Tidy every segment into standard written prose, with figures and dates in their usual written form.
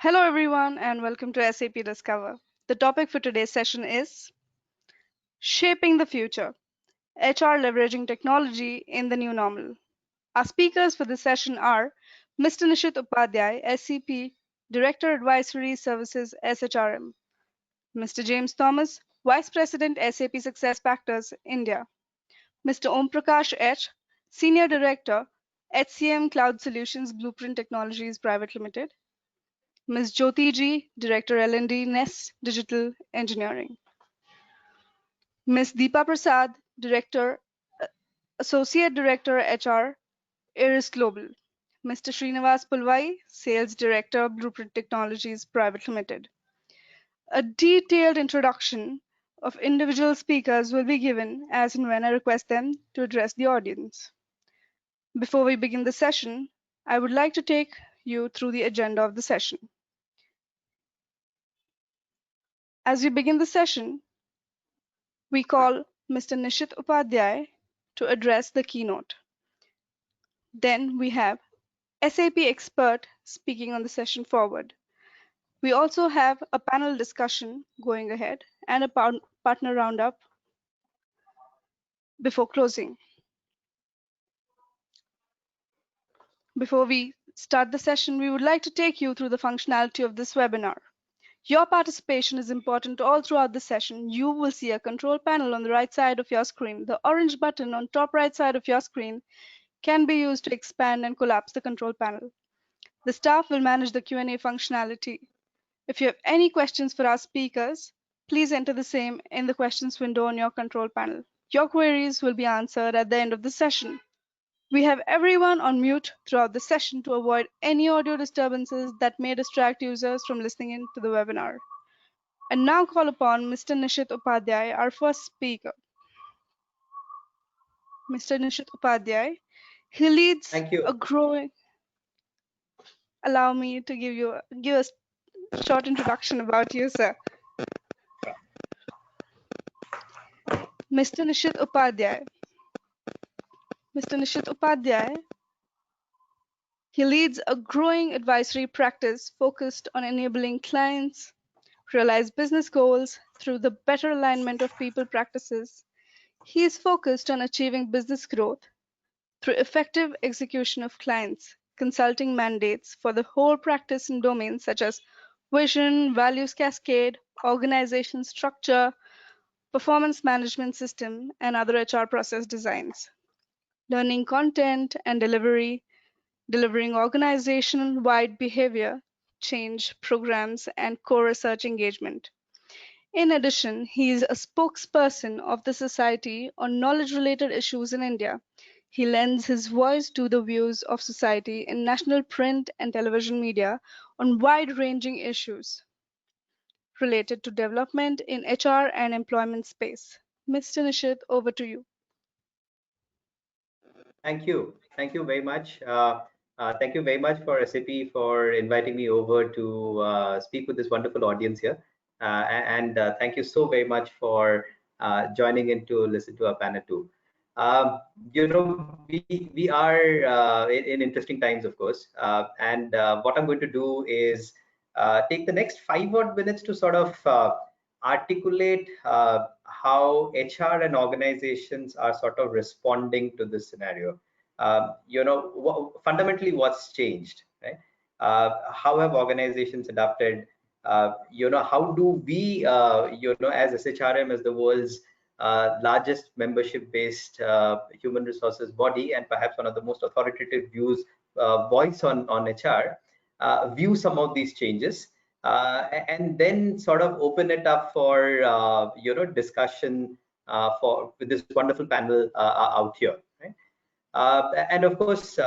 Hello, everyone, and welcome to SAP Discover. The topic for today's session is Shaping the Future HR Leveraging Technology in the New Normal. Our speakers for this session are Mr. Nishit Upadhyay, SCP, Director Advisory Services, SHRM, Mr. James Thomas, Vice President, SAP Success Factors, India, Mr. Om Prakash H., Senior Director, HCM Cloud Solutions Blueprint Technologies Private Limited, Ms. Jyothi G, Director L&D, Ness Digital Engineering. Ms. Deepa Prasad, Director, Associate Director, HR, Iris Global. Mr. Srinivas Pulvai, Sales Director, Blueprint Technologies Private Limited. A detailed introduction of individual speakers will be given as and when I request them to address the audience. Before we begin the session, I would like to take you through the agenda of the session. As we begin the session, we call Mr. Nishit Upadhyay to address the keynote. Then we have SAP expert speaking on the session forward. We also have a panel discussion going ahead and a partner roundup before closing. Before we start the session, we would like to take you through the functionality of this webinar. Your participation is important all throughout the session. You will see a control panel on the right side of your screen. The orange button on top right side of your screen can be used to expand and collapse the control panel. The staff will manage the Q&A functionality. If you have any questions for our speakers, please enter the same in the questions window on your control panel. Your queries will be answered at the end of the session. We have everyone on mute throughout the session to avoid any audio disturbances that may distract users from listening in to the webinar. And now call upon Mr. Nishit Upadhyay, our first speaker. Mr. Nishit Upadhyay, he leads a growing. Allow me to give a short introduction about you, sir. Mr. Nishit Upadhyay. Mr. Nishit Upadhyay, he leads a growing advisory practice focused on enabling clients realize business goals through the better alignment of people practices. He is focused on achieving business growth through effective execution of clients' consulting mandates for the whole practice in domains such as vision, values cascade, organization structure, performance management system, and other HR process designs. Learning content and delivering organization-wide behavior change programs, and core research engagement. In addition, he is a spokesperson of the Society on knowledge-related issues in India. He lends his voice to the views of society in national print and television media on wide-ranging issues related to development in HR and employment space. Mr. Nishit, over to you. Thank you. Thank you very much. Thank you very much for SAP for inviting me over to speak with this wonderful audience here. And thank you so very much for joining in to listen to our panel too. You know, we are in interesting times, of course. And what I'm going to do is take the next 5 odd minutes to sort of articulate how HR and organizations are sort of responding to this scenario. You know, fundamentally what's changed, right? How have organizations adapted? You know, how do we, you know, as SHRM, as the world's largest membership-based human resources body, and perhaps one of the most authoritative voice on HR, view some of these changes, and then sort of open it up for you know, discussion with this wonderful panel out here, right? And of course,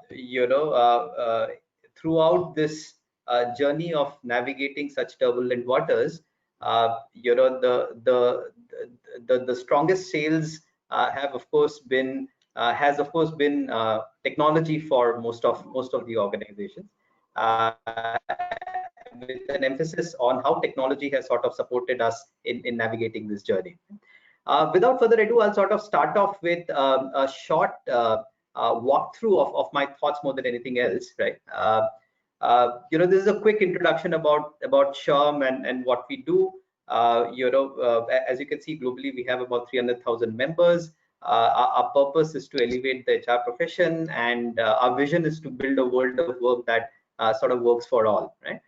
you know, throughout this journey of navigating such turbulent waters, you know, the strongest sales have of course been technology for most of the organizations, with an emphasis on how technology has sort of supported us in navigating this journey. Without further ado, I'll sort of start off with a short walkthrough of my thoughts more than anything else, right? This is a quick introduction about SHRM and what we do. As you can see, globally we have about 300,000 members. Our purpose is to elevate the HR profession, and our vision is to build a world of work that sort of works for all, right?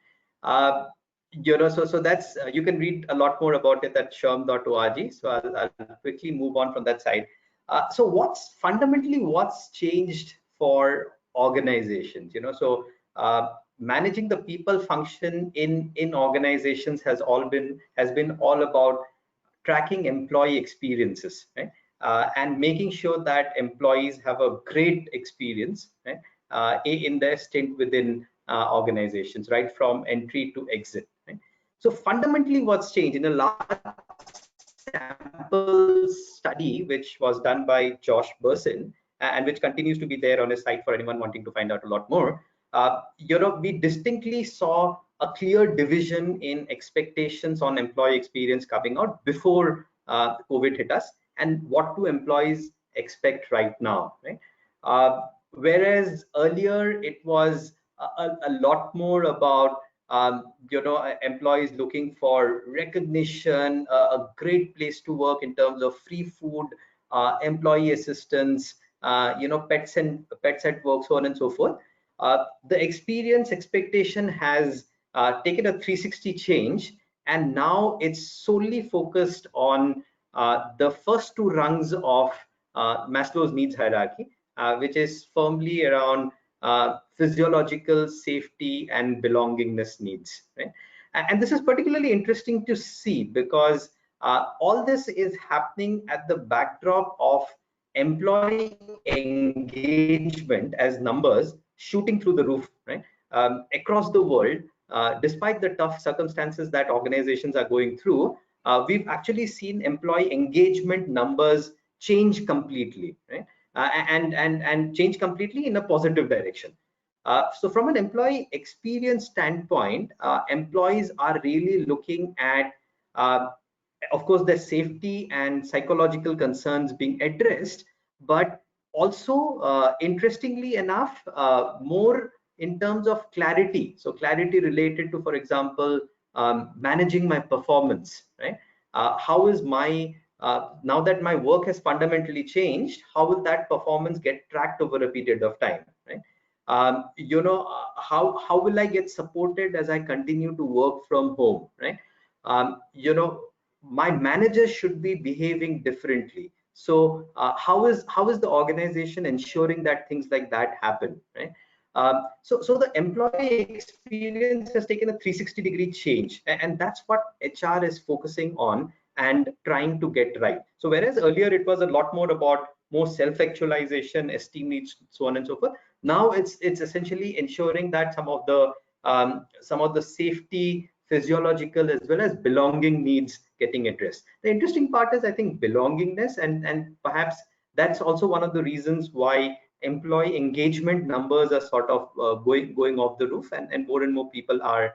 So that's you can read a lot more about it at shrm.org. So I'll quickly move on from that side. So what's changed for organizations? Managing the people function in organizations has been all about tracking employee experiences, right? And making sure that employees have a great experience, right? In their stint within organizations, right from entry to exit, right? So fundamentally, what's changed in a large sample study, which was done by Josh Bersin, and which continues to be there on his site for anyone wanting to find out a lot more. We distinctly saw a clear division in expectations on employee experience coming out before COVID hit us, and what do employees expect right now, right? Whereas earlier it was a lot more about employees looking for recognition, a great place to work in terms of free food, employee assistance, pets at work, so on and so forth. The experience expectation has taken a 360 change, and now it's solely focused on the first two rungs of Maslow's needs hierarchy, which is firmly around physiological safety and belongingness needs, right? And this is particularly interesting to see because all this is happening at the backdrop of employee engagement as numbers shooting through the roof, right? Across the world, despite the tough circumstances that organizations are going through, we've actually seen employee engagement numbers change completely, right? And change completely in a positive direction. So from an employee experience standpoint, employees are really looking at, of course, their safety and psychological concerns being addressed, but also, interestingly enough, more in terms of clarity. So clarity related to, for example, managing my performance, right? How is my now that my work has fundamentally changed, how will that performance get tracked over a period of time, right? How will I get supported as I continue to work from home, right? My managers should be behaving differently. So how is the organization ensuring that things like that happen, right? So the employee experience has taken a 360-degree change, and that's what HR is focusing on and trying to get right. So whereas earlier it was a lot more about more self-actualization, esteem needs, so on and so forth, now it's essentially ensuring that some of the safety, physiological as well as belonging needs getting addressed. The interesting part is, I think, belongingness, and perhaps that's also one of the reasons why employee engagement numbers are sort of going off the roof, and more people are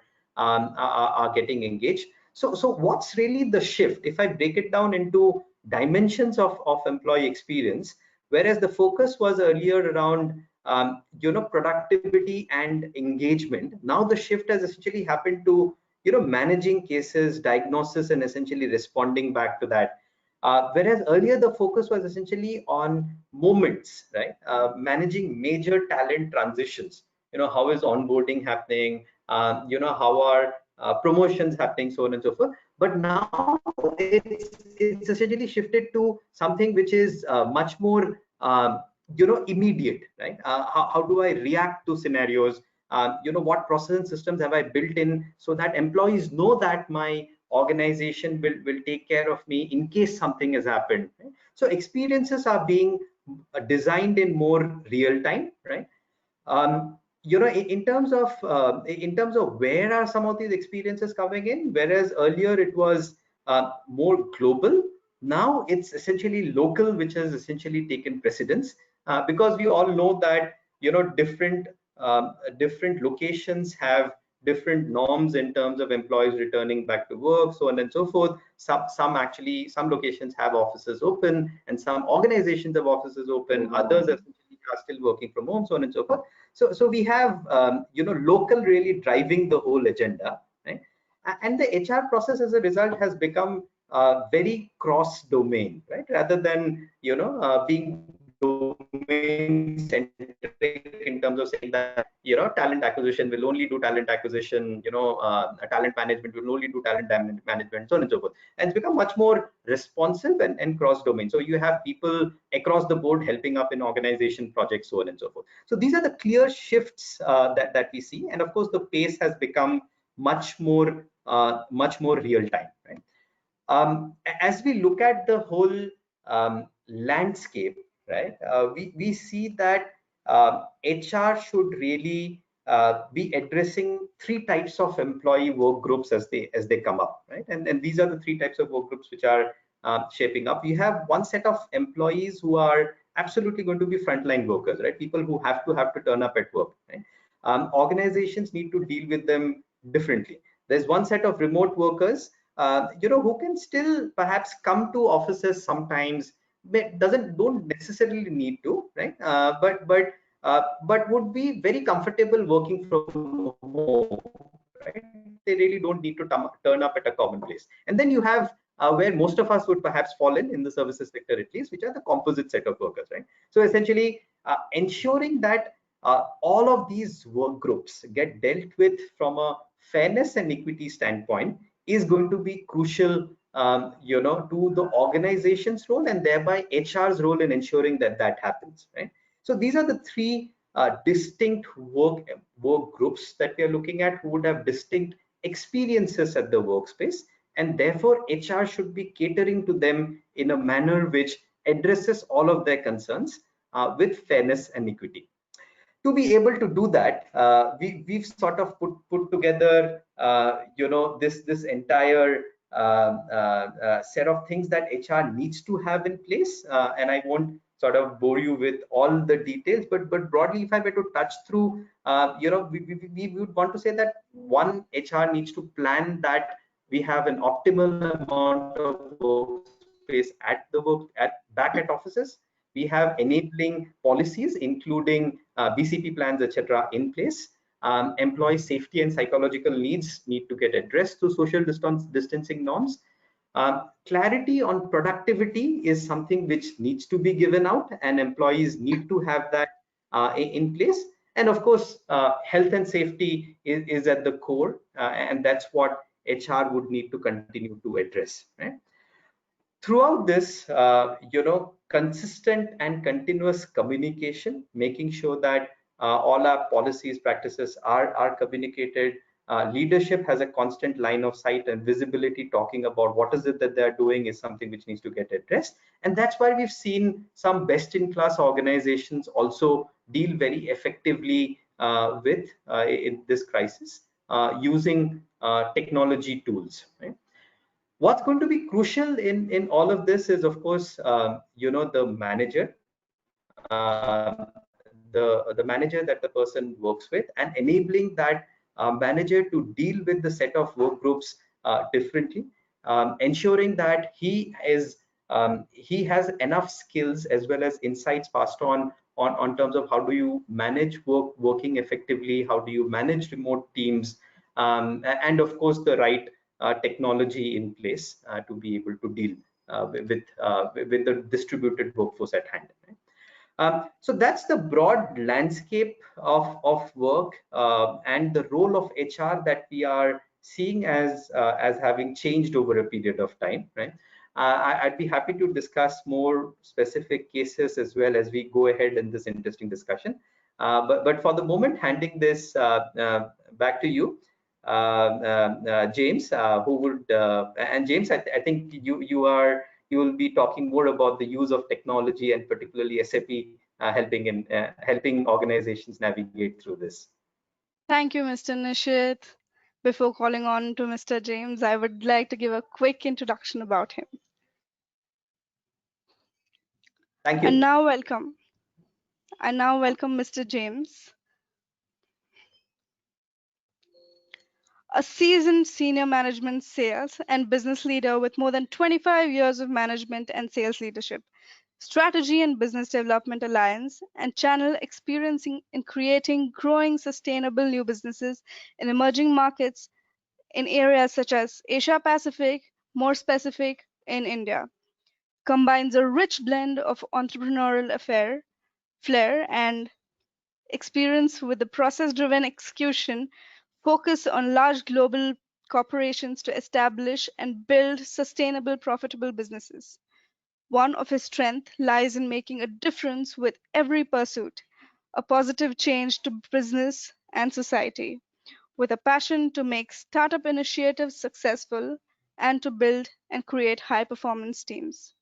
getting engaged. So what's really the shift? If I break it down into dimensions of employee experience, whereas the focus was earlier around productivity and engagement, now the shift has essentially happened to managing cases, diagnosis, and essentially responding back to that. Whereas earlier the focus was essentially on moments, right? Managing major talent transitions. How is onboarding happening? How are promotions happening, so on and so forth. But now it's essentially shifted to something which is much more immediate, right? How do I react to scenarios? What process and systems have I built in so that employees know that my organization will take care of me in case something has happened, right? So experiences are being designed in more real time, right? In terms of where are some of these experiences coming in, whereas earlier it was more global, now it's essentially local, which has essentially taken precedence, because we all know that different locations have different norms in terms of employees returning back to work, so on and so forth. Some locations have offices open, and some organizations have offices open. Others essentially are still working from home, so on and so forth. So we have local really driving the whole agenda, right? And the HR process as a result has become very cross domain, right? Rather than being domain centric in terms of saying that talent acquisition will only do talent acquisition, talent management will only do talent management, so on and so forth. And it's become much more responsive and cross domain. So you have people across the board helping up in organization projects, so on and so forth. So these are the clear shifts that we see, and of course the pace has become much more real time, right? As we look at the whole landscape, right, we see that HR should really be addressing three types of employee work groups as they come up, right? And these are the three types of work groups which are shaping up. You have one set of employees who are absolutely going to be frontline workers, right? People who have to turn up at work, right? Organizations need to deal with them differently. There's one set of remote workers who can still perhaps come to offices sometimes, but don't necessarily need to, right? But would be very comfortable working from home, right? They really don't need to turn up at a common place. And then you have where most of us would perhaps fall in the services sector at least, which are the composite set of workers, right? So essentially ensuring that all of these work groups get dealt with from a fairness and equity standpoint is going to be crucial, to the organization's role and thereby HR's role in ensuring that that happens, right? So these are the three distinct work groups that we are looking at, who would have distinct experiences at the workspace, and therefore HR should be catering to them in a manner which addresses all of their concerns with fairness and equity. To be able to do that, we've sort of put together this entire set of things that HR needs to have in place, and I won't sort of bore you with all the details, but broadly, if I were to touch through, we would want to say that one, HR needs to plan that we have an optimal amount of workspace back at offices. We have enabling policies, including BCP plans, etc., in place. Employee safety and psychological needs need to get addressed through social distancing norms. Clarity on productivity is something which needs to be given out, and employees need to have that in place. And of course, health and safety is at the core, and that's what HR would need to continue to address, right? Throughout this, consistent and continuous communication, making sure that all our policies, practices are communicated. Leadership has a constant line of sight and visibility, talking about what is it that they're doing is something which needs to get addressed. And that's why we've seen some best-in-class organizations also deal very effectively with in this crisis using technology tools, right? What's going to be crucial in all of this is, of course, the manager, the manager that the person works with, and enabling that manager to deal with the set of work groups differently, ensuring that he has enough skills as well as insights passed on terms of how do you manage working effectively, how do you manage remote teams, and of course the right technology in place to be able to deal with the distributed workforce at hand. Right? So that's the broad landscape of work and the role of HR that we are seeing as having changed over a period of time, right? I'd be happy to discuss more specific cases as well as we go ahead in this interesting discussion. But for the moment, handing this back to you, James, who would and James, I think you will be talking more about the use of technology and particularly SAP helping organizations navigate through this. Thank you, Mr. Nishit. Before calling on to Mr. James, I would like to give a quick introduction about him. Thank you. And now welcome Mr. James, a seasoned senior management sales and business leader with more than 25 years of management and sales leadership. Strategy and Business Development Alliance, and channel experiencing in creating growing sustainable new businesses in emerging markets in areas such as Asia Pacific, more specific in India. Combines a rich blend of entrepreneurial flair and experience with the process-driven execution focus on large global corporations to establish and build sustainable, profitable businesses. One of his strengths lies in making a difference with every pursuit, a positive change to business and society, with a passion to make startup initiatives successful and to build and create high performance teams.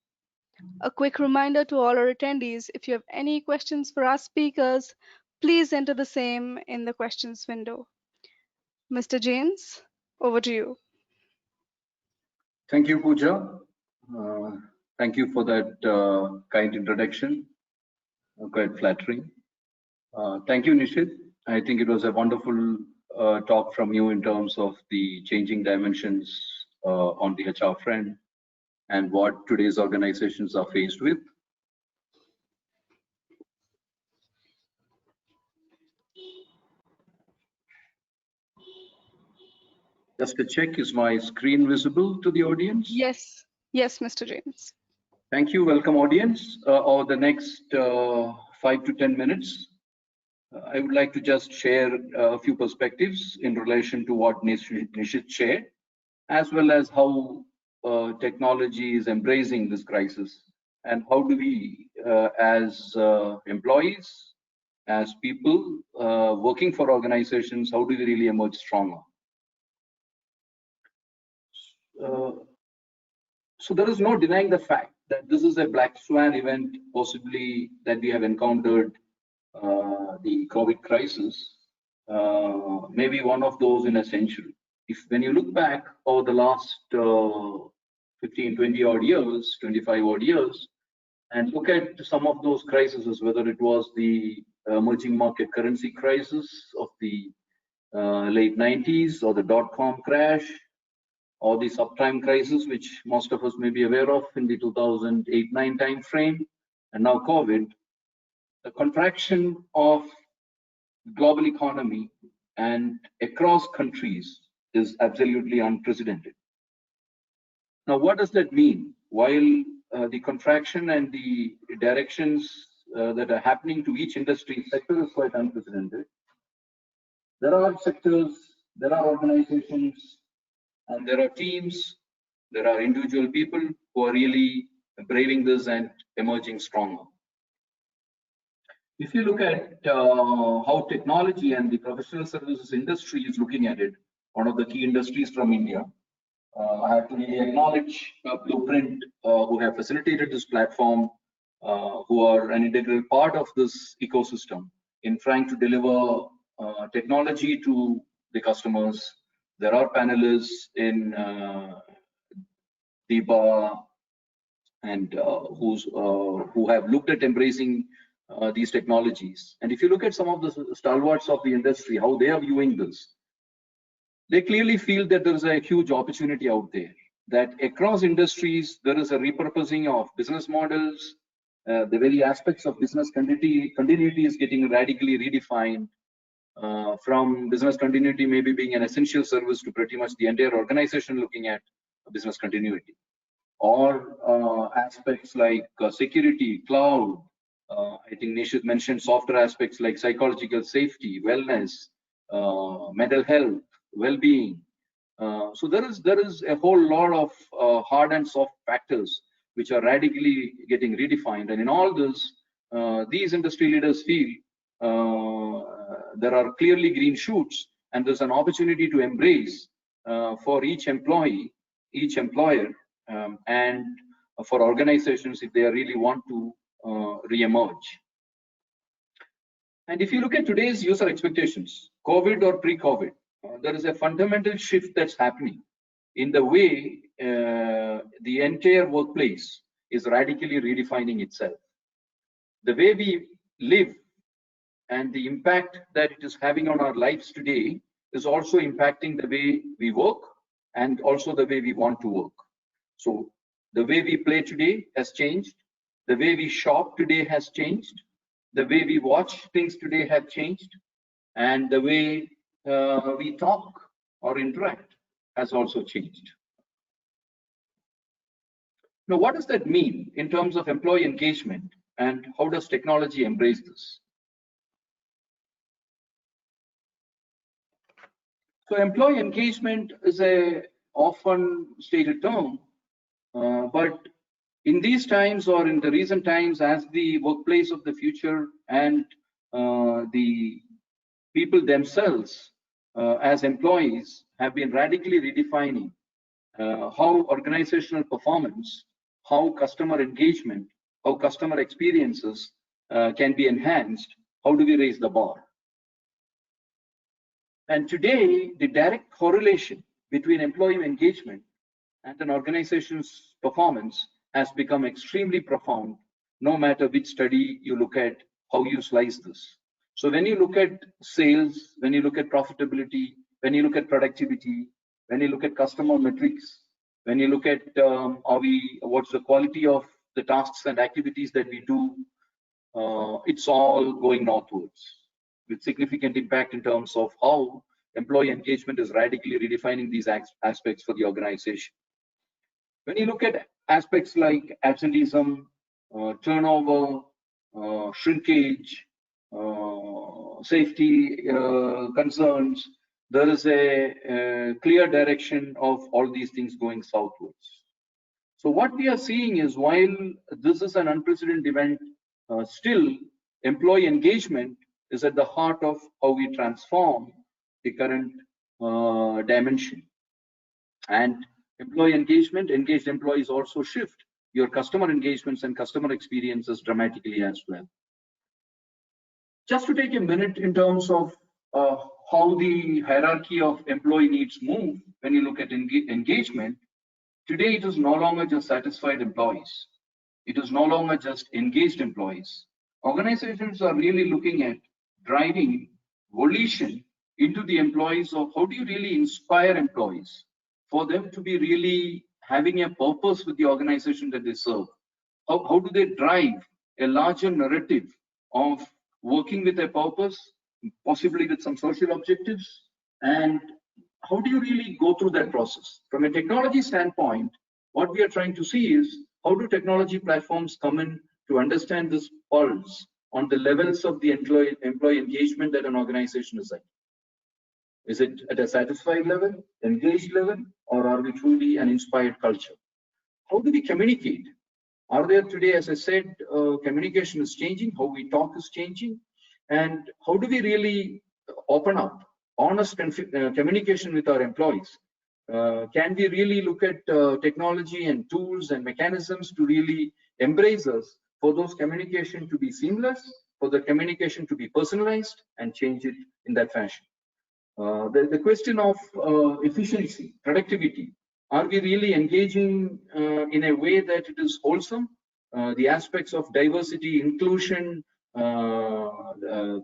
A quick reminder to all our attendees, if you have any questions for our speakers, please enter the same in the questions window. Mr. James, over to you. Thank you, Pooja. Thank you for that kind introduction, quite flattering. Thank you, Nishit. I think it was a wonderful talk from you in terms of the changing dimensions on the HR front and what today's organizations are faced with. Just to check, is my screen visible to the audience? Yes, Mr. James. Thank you. Welcome, audience. Over the next 5 to 10 minutes, I would like to just share a few perspectives in relation to what Nishit shared, as well as how technology is embracing this crisis, and how do we, as employees, as people working for organizations, how do we really emerge stronger? So there is no denying the fact that this is a black swan event, possibly that we have encountered the COVID crisis, maybe one of those in a century. When you look back over the last 15, 20 odd years, 25 odd years, and look at some of those crises, whether it was the emerging market currency crisis of the late 90s, or the dot-com crash, or the subprime crisis, which most of us may be aware of in the 2008-9 time frame, and now COVID, the contraction of global economy and across countries is absolutely unprecedented. Now, what does that mean? While the contraction and the directions that are happening to each industry sector is quite unprecedented, there are sectors, there are organizations, and there are teams, there are individual people who are really braving this and emerging stronger. If you look at how technology and the professional services industry is looking at it, one of the key industries from India, I have to really acknowledge Blueprint, who have facilitated this platform, who are an integral part of this ecosystem in trying to deliver technology to the customers. There are panelists in DIBA and who have looked at embracing these technologies. And if you look at some of the stalwarts of the industry, how they are viewing this, they clearly feel that there is a huge opportunity out there, that across industries, there is a repurposing of business models. The very aspects of business continuity is getting radically redefined. From business continuity maybe being an essential service to pretty much the entire organization looking at business continuity, or aspects like security, cloud. I think Nishit mentioned softer aspects like psychological safety, wellness, mental health, well-being. So there is a whole lot of hard and soft factors which are radically getting redefined, and in all this, these industry leaders feel there are clearly green shoots, and there's an opportunity to embrace for each employee, each employer, and for organizations if they really want to re-emerge. And if you look at today's user expectations, COVID or pre-COVID, there is a fundamental shift that's happening in the way the entire workplace is radically redefining itself. The way we live and the impact that it is having on our lives today is also impacting the way we work and also the way we want to work. So the way we play today has changed, The way we shop today has changed. The way we watch things today have changed. And the way we talk or interact has also changed. Now, what does that mean in terms of employee engagement, and how does technology embrace this? So employee engagement is a often stated term, but in these times, or in the recent times, as the workplace of the future and the people themselves as employees have been radically redefining how organizational performance, how customer engagement, how customer experiences can be enhanced, how do we raise the bar? And today, the direct correlation between employee engagement and an organization's performance has become extremely profound, no matter which study you look at, how you slice this. So when you look at sales, when you look at profitability, when you look at productivity, when you look at customer metrics, when you look at what's the quality of the tasks and activities that we do, it's all going northwards, with significant impact in terms of how employee engagement is radically redefining these aspects for the organization. When you look at aspects like absenteeism, turnover, shrinkage, safety concerns, there is a clear direction of all these things going southwards. So what we are seeing is, while this is an unprecedented event, still employee engagement is at the heart of how we transform the current dimension. And employee engagement, engaged employees also shift your customer engagements and customer experiences dramatically as well. Just to take a minute in terms of how the hierarchy of employee needs move, when you look at engagement, today it is no longer just satisfied employees. It is no longer just engaged employees. Organizations are really looking at driving volition into the employees of how do you really inspire employees for them to be really having a purpose with the organization that they serve. How do they drive a larger narrative of working with a purpose, possibly with some social objectives, and how do you really go through that process? From a technology standpoint, what we are trying to see is, how do technology platforms come in to understand this pulse on the levels of the employee engagement that an organization is at? Is it at a satisfied level, engaged level, or are we truly an inspired culture? How do we communicate? Are there today, as I said, communication is changing, how we talk is changing, and how do we really open up honest communication with our employees? Can we really look at technology and tools and mechanisms to really embrace us for those communication to be seamless, for the communication to be personalized, and change it in that fashion? The question of efficiency, productivity, are we really engaging in a way that it is wholesome? The aspects of diversity, inclusion,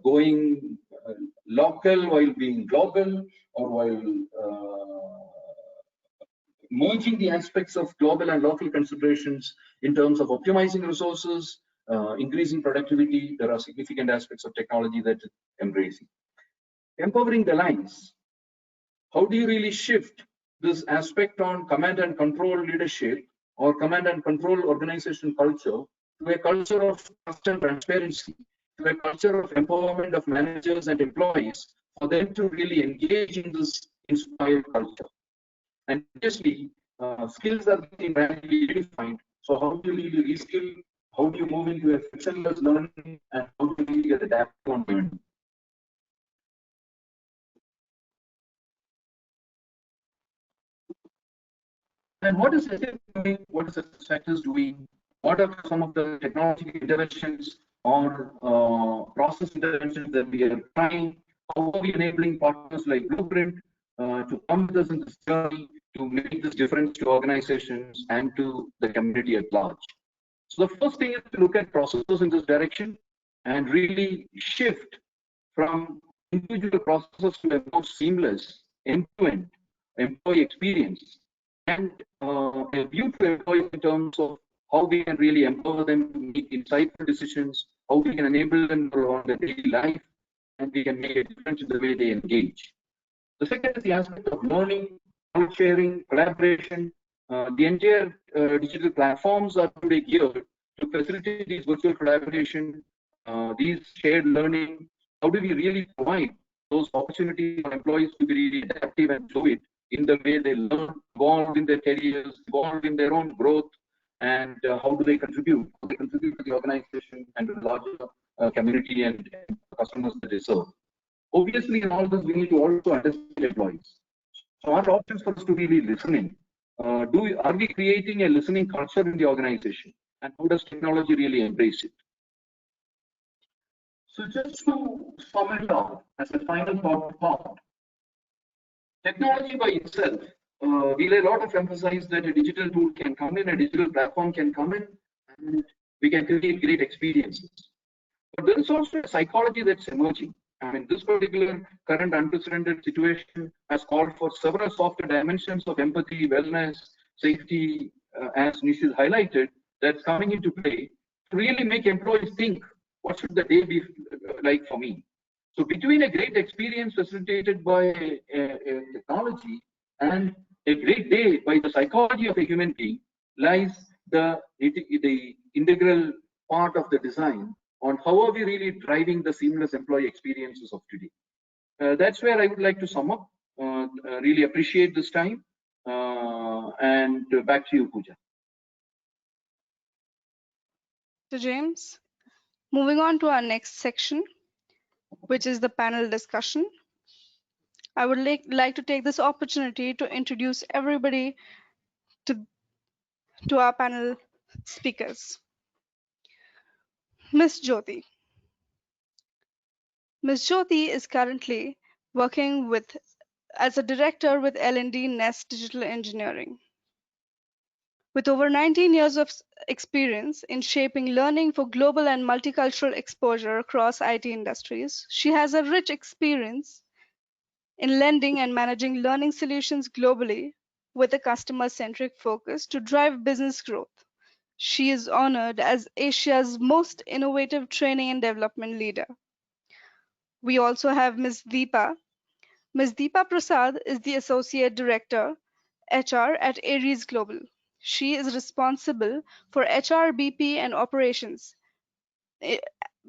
going local while being global, or while merging the aspects of global and local considerations in terms of optimizing resources, increasing productivity. There are significant aspects of technology that it's embracing. Empowering the lines. How do you really shift this aspect on command and control leadership or command and control organization culture to a culture of trust and transparency, to a culture of empowerment of managers and employees for them to really engage in this inspired culture? And obviously, skills are being rapidly redefined. So how do you really reskill? How do you move into a frictionless learning? And how do you really get adapted on learning? And what is SAP doing? What is Success Factors doing? What are some of the technology interventions or process interventions that we are trying? How are we enabling partners like Blueprint to come with us in this journey to make this difference to organizations and to the community at large? So the first thing is to look at processes in this direction and really shift from individual processes to a more seamless end-to-end employee experience, and a view to employees in terms of how we can really empower them to make insightful decisions, how we can enable them on their daily life, and we can make a difference in the way they engage. The second is the aspect of learning, knowledge sharing, collaboration. The entire digital platforms are today geared to facilitate these virtual collaboration, these shared learning. How do we really provide those opportunities for employees to be really adaptive and fluid in the way they learn, evolve in their careers, evolve in their own growth, and how do they contribute? They contribute to the organization and to the larger community and customers that they serve. Obviously, in all this, we need to also understand employees. So our options for us to really listening. Are we creating a listening culture in the organization? And how does technology really embrace it? So just to sum it up as a final thought, technology by itself, we lay a lot of emphasis that a digital tool can come in, a digital platform can come in, and we can create great experiences. But there is also a psychology that's emerging. I mean, this particular current unprecedented situation has called for several softer dimensions of empathy, wellness, safety, as Nish has highlighted, that's coming into play to really make employees think, what should the day be like for me? So between a great experience facilitated by a technology and a great day by the psychology of a human being lies the integral part of the design on how are we really driving the seamless employee experiences of today. That's where I would like to sum up. Really appreciate this time. And back to you, Pooja. So James, moving on to our next section, which is the panel discussion. I would like to take this opportunity to introduce everybody to our panel speakers. Ms. Jyothi. Ms. Jyothi is currently working as a director with L&D Ness Digital Engineering. With over 19 years of experience in shaping learning for global and multicultural exposure across IT industries, she has a rich experience in lending and managing learning solutions globally with a customer-centric focus to drive business growth. She is honored as Asia's most innovative training and development leader. We also have Ms. Deepa. Ms. Deepa Prasad is the Associate Director, HR at Aries Global. She is responsible for HR, BP, and operations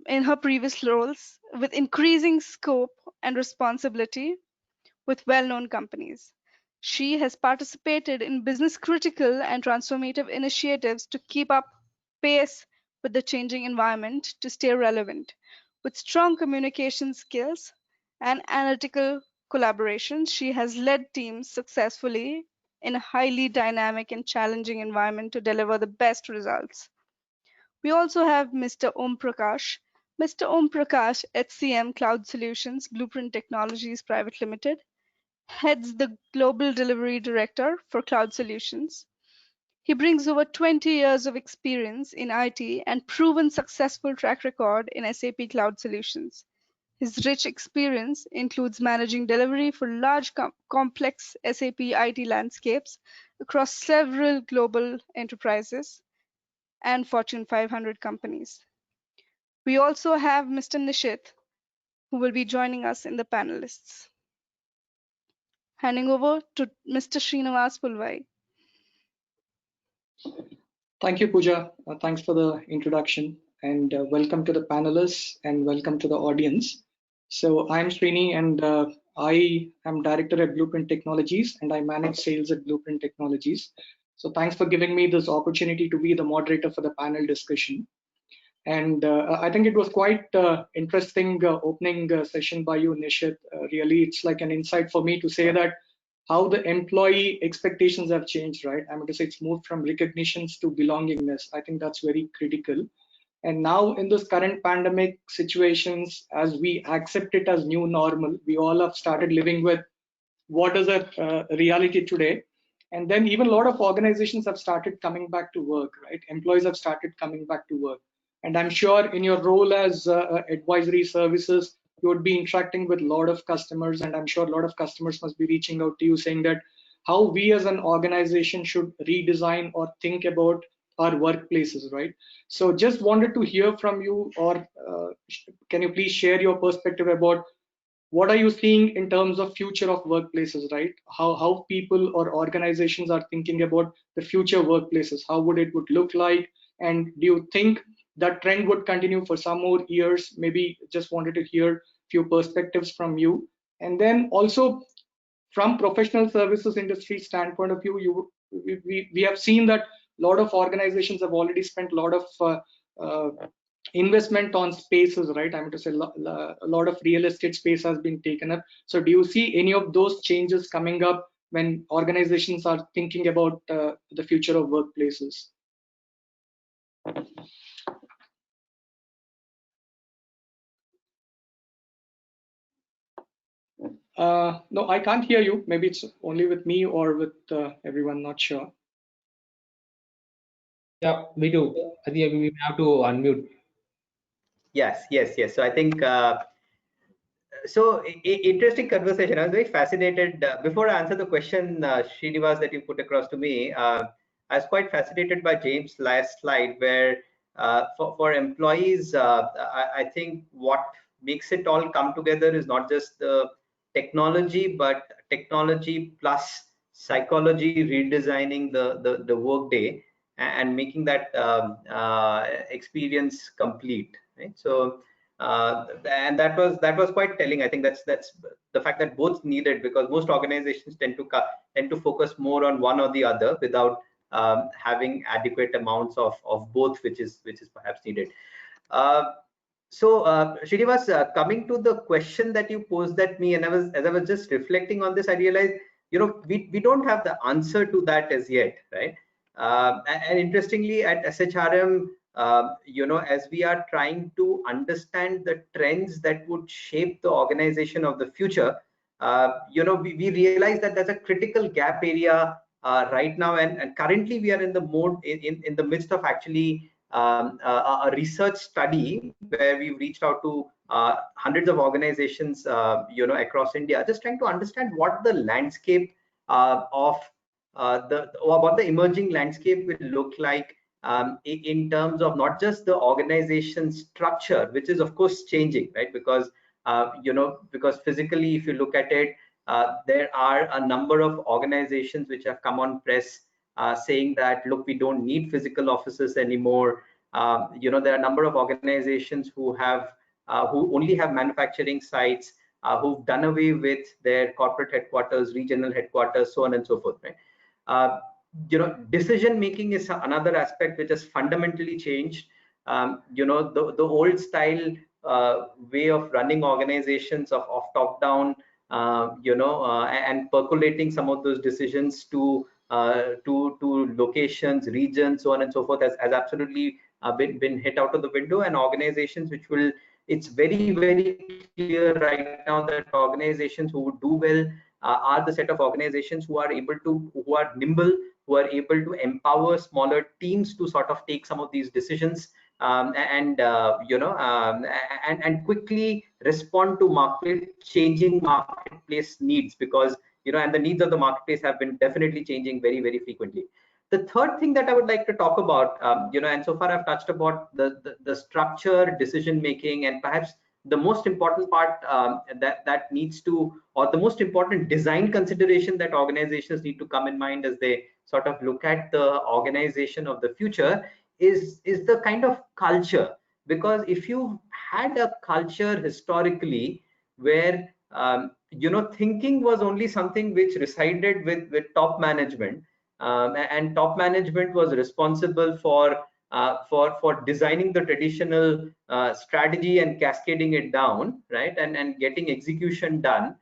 in her previous roles, with increasing scope and responsibility with well-known companies. She has participated in business-critical and transformative initiatives to keep up pace with the changing environment to stay relevant. With strong communication skills and analytical collaboration, she has led teams successfully in a highly dynamic and challenging environment to deliver the best results. We also have Mr. Om Prakash. Mr. Om Prakash, HCM Cloud Solutions, Blueprint Technologies Private Limited, heads the Global Delivery Director for Cloud Solutions. He brings over 20 years of experience in IT and proven successful track record in SAP Cloud Solutions. His rich experience includes managing delivery for large complex SAP IT landscapes across several global enterprises and Fortune 500 companies. We also have Mr. Nishit, who will be joining us in the panelists. Handing over to Mr. Srinivas Pulvai. Thank you, Pooja. Thanks for the introduction, and welcome to the panelists and welcome to the audience. So I'm Srini, and I am director at Blueprint Technologies, and I manage sales at Blueprint Technologies. So thanks for giving me this opportunity to be the moderator for the panel discussion. And I think it was quite interesting opening session by you, Nishit. Really, it's like an insight for me to say that how the employee expectations have changed, right? I mean to say it's moved from recognitions to belongingness. I think that's very critical. And now in this current pandemic situations, as we accept it as new normal, we all have started living with what is a reality today. And then even a lot of organizations have started coming back to work, right? Employees have started coming back to work. And I'm sure in your role as advisory services, you would be interacting with a lot of customers, and I'm sure a lot of customers must be reaching out to you saying that how we as an organization should redesign or think about our workplaces, right? So just wanted to hear from you, or can you please share your perspective about what are you seeing in terms of future of workplaces, right? How people or organizations are thinking about the future workplaces, how would look like, and do you think that trend would continue for some more years? Maybe just wanted to hear few perspectives from you. And then also from professional services industry standpoint of view, we have seen that a lot of organizations have already spent a lot of uh, investment on spaces, right? I mean to say a lot of real estate space has been taken up. So do you see any of those changes coming up when organizations are thinking about the future of workplaces? No, I can't hear you. Maybe it's only with me or with everyone, not sure. Yeah, we do. I think we have to unmute. Yes. So I think interesting conversation. I was very fascinated. Before I answer the question, Srinivas, that you put across to me, I was quite fascinated by James' last slide, where for employees, I think what makes it all come together is not just the technology, but technology plus psychology, redesigning the workday and making that experience complete. Right. So. And that was quite telling. I think that's the fact that both needed, because most organizations tend to focus more on one or the other without having adequate amounts of both, which is perhaps needed. Srinivas, coming to the question that you posed at me, and as I was just reflecting on this, I realized, we don't have the answer to that as yet, right? And interestingly, at SHRM, as we are trying to understand the trends that would shape the organization of the future, we realize that there's a critical gap area right now, and currently we are in the mode in the midst of actually a research study where we've reached out to hundreds of organizations, across India, just trying to understand what the landscape of what the emerging landscape will look like in terms of not just the organization structure, which is of course changing, right? Because because physically, if you look at it, there are a number of organizations which have come on press saying that, look, we don't need physical offices anymore. There are a number of organizations who only have manufacturing sites, who've done away with their corporate headquarters, regional headquarters, so on and so forth, right? Decision making is another aspect which has fundamentally changed. The old style way of running organizations of top down, and percolating some of those decisions to locations, regions, so on and so forth, has absolutely been hit out of the window. And organizations it's very, very clear right now that organizations who would do well are the set of organizations who are nimble, who are able to empower smaller teams to sort of take some of these decisions, and quickly respond to changing marketplace needs, because and the needs of the marketplace have been definitely changing very, very frequently. The third thing that I would like to talk about, and so far I've touched about the structure, decision making, and perhaps the most important part that needs to, or the most important design consideration that organizations need to come in mind as they sort of look at the organization of the future is the kind of culture. Because if you had a culture historically where thinking was only something which resided with top management, and top management was responsible for designing the traditional strategy and cascading it down, right, and getting execution done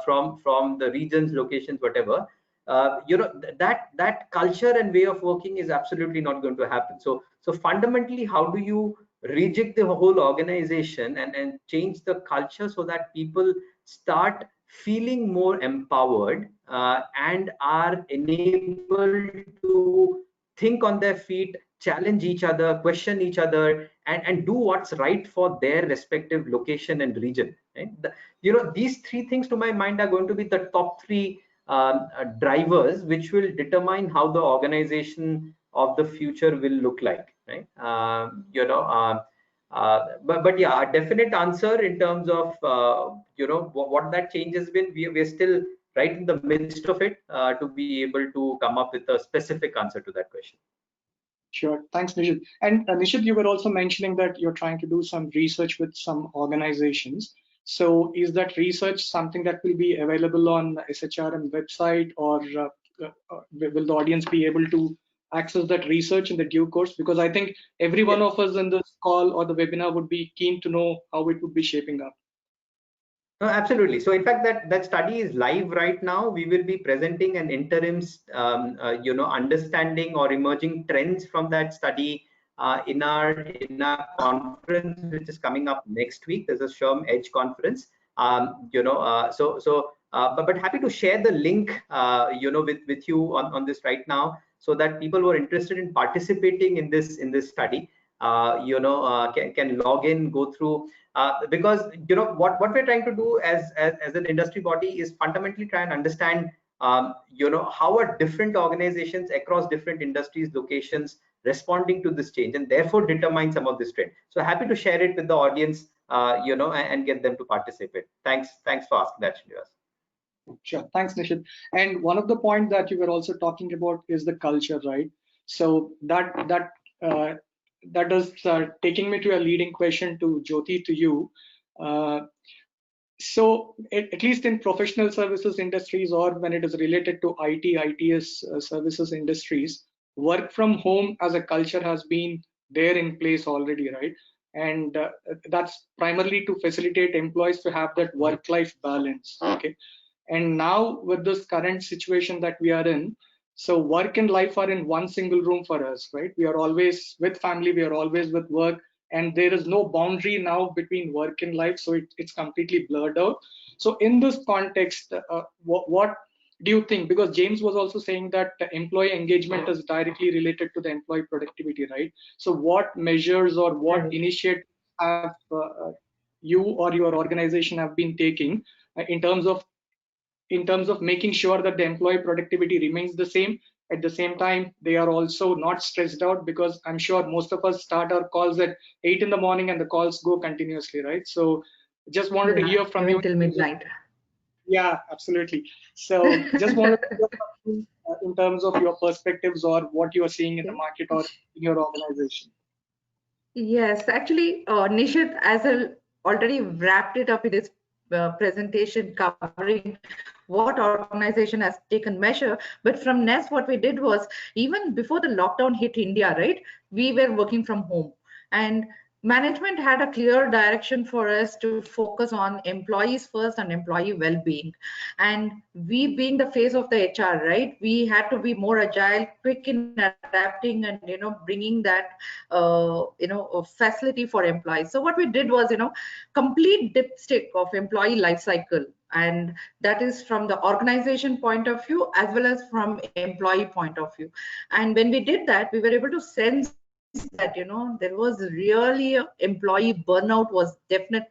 from the regions, locations, whatever. That culture and way of working is absolutely not going to happen. So fundamentally, how do you rejig the whole organization and change the culture so that people start feeling more empowered and are enabled to think on their feet, challenge each other, question each other, and do what's right for their respective location and region, right? These three things to my mind are going to be the top three drivers which will determine how the organization of the future will look like, right? But yeah, a definite answer in terms of what that change has been. We're still right in the midst of it to be able to come up with a specific answer to that question. Sure. Thanks, Nishit. And Nishit, you were also mentioning that you're trying to do some research with some organizations. So is that research something that will be available on SHRM website, or will the audience be able to access that research in the due course? Because I think every one of us in this call or the webinar would be keen to know how it would be shaping up. No, absolutely. So in fact, that study is live right now. We will be presenting an interim, understanding or emerging trends from that study in our conference, which is coming up next week. There's a SHRM Edge conference. But happy to share the link, with you on this right now, so that people who are interested in participating in this study, can log in, go through. Because what we're trying to do as an industry body is fundamentally try and understand how are different organizations across different industries, locations responding to this change, and therefore determine some of this trend. So happy to share it with the audience, and get them to participate. Thanks for asking that, Srinivas. Sure. Thanks, Nishit. And one of the points that you were also talking about is the culture, right? So that is taking me to a leading question to Jyothi, to you. So at least in professional services industries, or when it is related to ITS services industries, work from home as a culture has been there in place already, right? And that's primarily to facilitate employees to have that work-life balance. Okay. And now with this current situation that we are in, so work and life are in one single room for us, right? We are always with family, we are always with work, and there is no boundary now between work and life, so it's completely blurred out. So in this context, what do you think? Because James was also saying that employee engagement is directly related to the employee productivity, right? So what measures or what initiatives have you or your organization have been taking in terms of making sure that the employee productivity remains the same? At the same time, they are also not stressed out, because I'm sure most of us start our calls at 8 in the morning and the calls go continuously, right? So just wanted to hear from you. Till midnight. Yeah, absolutely. So just wanted to hear from you in terms of your perspectives or what you are seeing in the market or in your organization. Yes, actually, Nishit, as I already wrapped it up in this presentation covering what organization has taken measure. But from Ness, what we did was, even before the lockdown hit India, right, we were working from home, and management had a clear direction for us to focus on employees first and employee well-being. And we, being the face of the HR, right, we had to be more agile, quick in adapting, and bringing that facility for employees. So what we did was complete dipstick of employee life cycle, and that is from the organization point of view as well as from employee point of view. And when we did that, we were able to sense that there was really a employee burnout was definite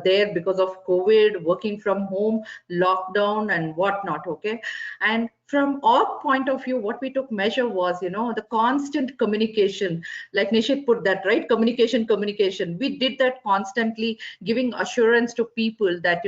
there because of COVID, working from home, lockdown and whatnot. Okay. And from our point of view, what we took measure was the constant communication, like Nishit put that, right? Communication. We did that constantly, giving assurance to people that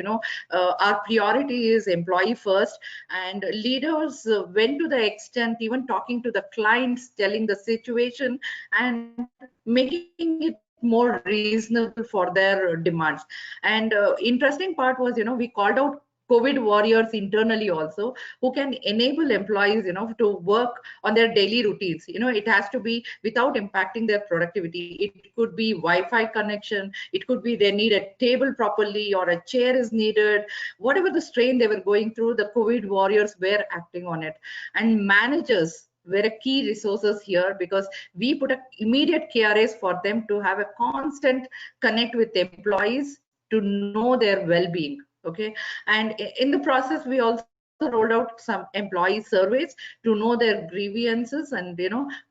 our priority is employee first. And leaders went to the extent even talking to the clients, telling the situation and making it more reasonable for their demands. And interesting part was we called out COVID warriors internally also, who can enable employees to work on their daily routines. It has to be without impacting their productivity. It could be Wi-Fi connection, it could be they need a table properly or a chair is needed. Whatever the strain they were going through, the COVID warriors were acting on it. And managers were a key resources here, because we put a immediate KRAs for them to have a constant connect with employees to know their well-being. Okay. And in the process, we also rolled out some employee surveys to know their grievances and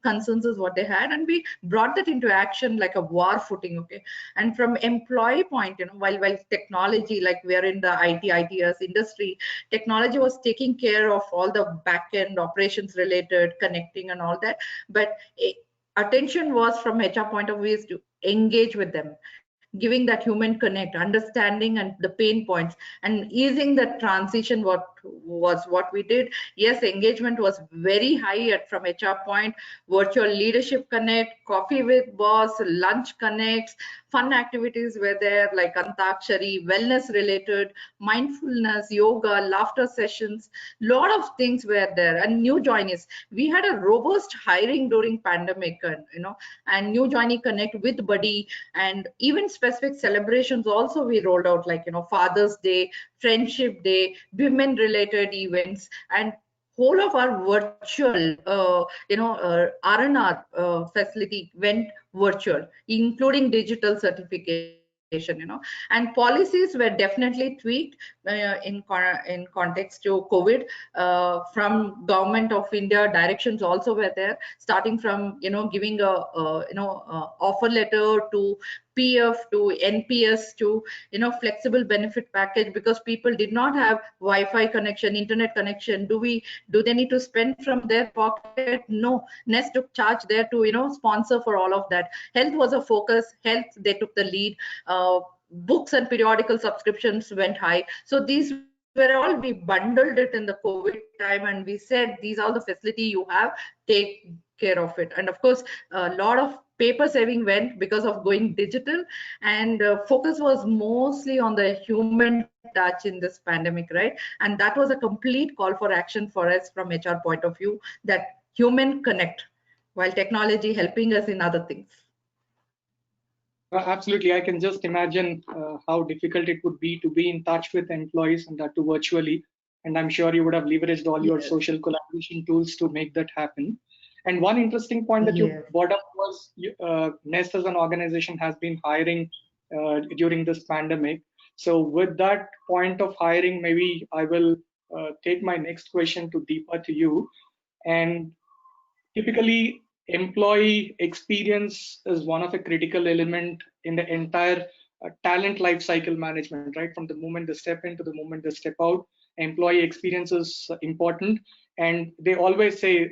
concerns is what they had, and we brought that into action like a war footing. Okay, and from employee point, while technology, like we are in the ITS industry, technology was taking care of all the back end operations related connecting and all that, but attention was from HR point of view is to engage with them, giving that human connect, understanding and the pain points, and easing the transition. What we did, yes, engagement was very high from HR point. Virtual leadership connect, coffee with boss, lunch connects, fun activities were there like Antakshari, wellness related, mindfulness, yoga, laughter sessions, lot of things were there. And new joinees, we had a robust hiring during pandemic, and new joinee connect with buddy, and even specific celebrations also we rolled out, like Father's Day, Friendship Day, women related events, and whole of our virtual R&R facility went virtual, including digital certification, and policies were definitely tweaked in context to COVID. From Government of India, directions also were there, starting from giving a offer letter to PF to NPS to flexible benefit package, because people did not have Wi-Fi connection, internet connection. Do they need to spend from their pocket? No, Ness took charge there to sponsor for all of that. Health was a focus. Health, they took the lead. Books and periodical subscriptions went high. So these were all, we bundled it in the COVID time, and we said these are the facility you have, take care of it. And of course, a lot of paper saving went because of going digital, and focus was mostly on the human touch in this pandemic, right? And that was a complete call for action for us from HR point of view, that human connect, while technology helping us in other things. Absolutely. I can just imagine how difficult it would be to be in touch with employees, and that too virtually. And I'm sure you would have leveraged all your social collaboration tools to make that happen. And one interesting point that you brought up was Ness as an organization has been hiring during this pandemic. So with that point of hiring, maybe I will take my next question to Deepa, to you. And typically, employee experience is one of a critical element in the entire talent life cycle management, right? From the moment they step in to the moment they step out, employee experience is important. And they always say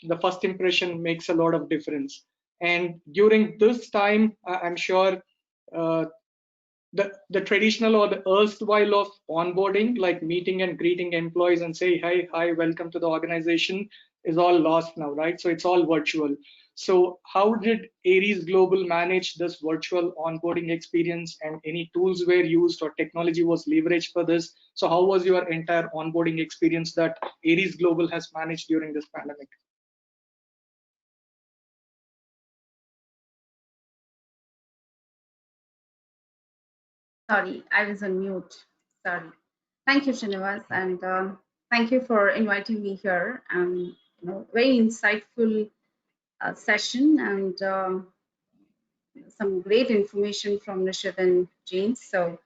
the first impression makes a lot of difference. And during this time, I'm sure the traditional or the erstwhile of onboarding, like meeting and greeting employees and say, hi, welcome to the organization, is all lost now, right? So it's all virtual. So how did Aries Global manage this virtual onboarding experience, and any tools were used or technology was leveraged for this? So how was your entire onboarding experience that Aries Global has managed during this pandemic? Sorry, I was on mute. Sorry. Thank you, Srinivas, and thank you for inviting me here. Very insightful session, and some great information from Nishit and James. So,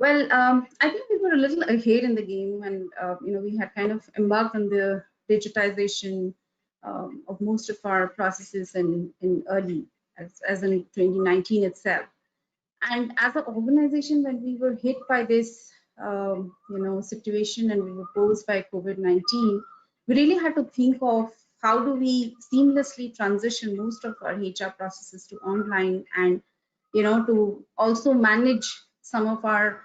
well, I think we were a little ahead in the game, and we had kind of embarked on the digitization of most of our processes in early, as in 2019 itself. And as an organization, when we were hit by this, situation, and we were posed by COVID-19, we really had to think of how do we seamlessly transition most of our HR processes to online, and to also manage some of our,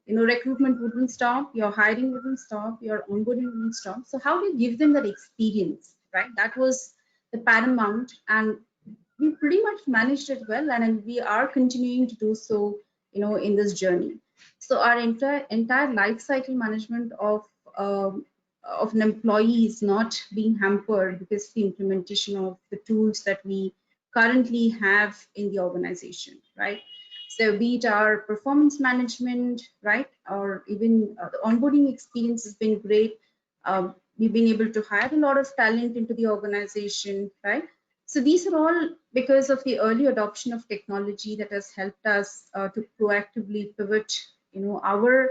recruitment wouldn't stop, your hiring wouldn't stop, your onboarding wouldn't stop. So how do you give them that experience, right? That was the paramount, and we pretty much managed it well, and we are continuing to do so, in this journey. So our entire life cycle management of an employee is not being hampered because of the implementation of the tools that we currently have in the organization, right? So be it our performance management, right, or even the onboarding experience has been great. We've been able to hire a lot of talent into the organization, right? So these are all because of the early adoption of technology that has helped us to proactively pivot, our,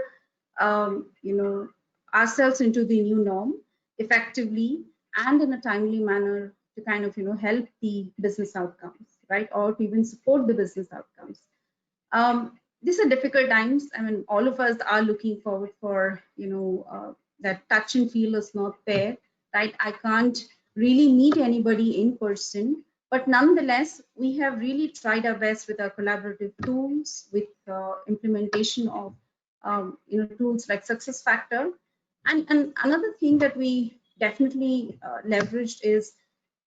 ourselves into the new norm effectively and in a timely manner to kind of help the business outcomes, right, or to even support the business outcomes. These are difficult times. I mean, all of us are looking forward for that touch and feel is not there, right? I can't really meet anybody in person, but nonetheless, we have really tried our best with our collaborative tools, with implementation of tools like Success Factor. And another thing that we definitely leveraged is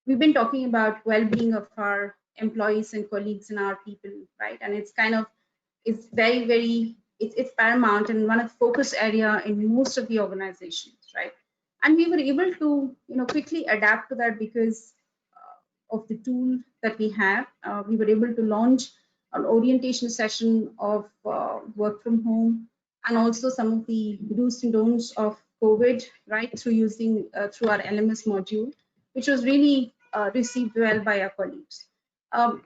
we've been talking about well-being of our employees and colleagues and our people, right? And it's kind of, it's very, very, it's paramount and one of the focus area in most of the organizations, right? And we were able to, quickly adapt to that because of the tool that we have. We were able to launch an orientation session of work from home and also some of the do's and don'ts of COVID, right, through using through our LMS module, which was really received well by our colleagues.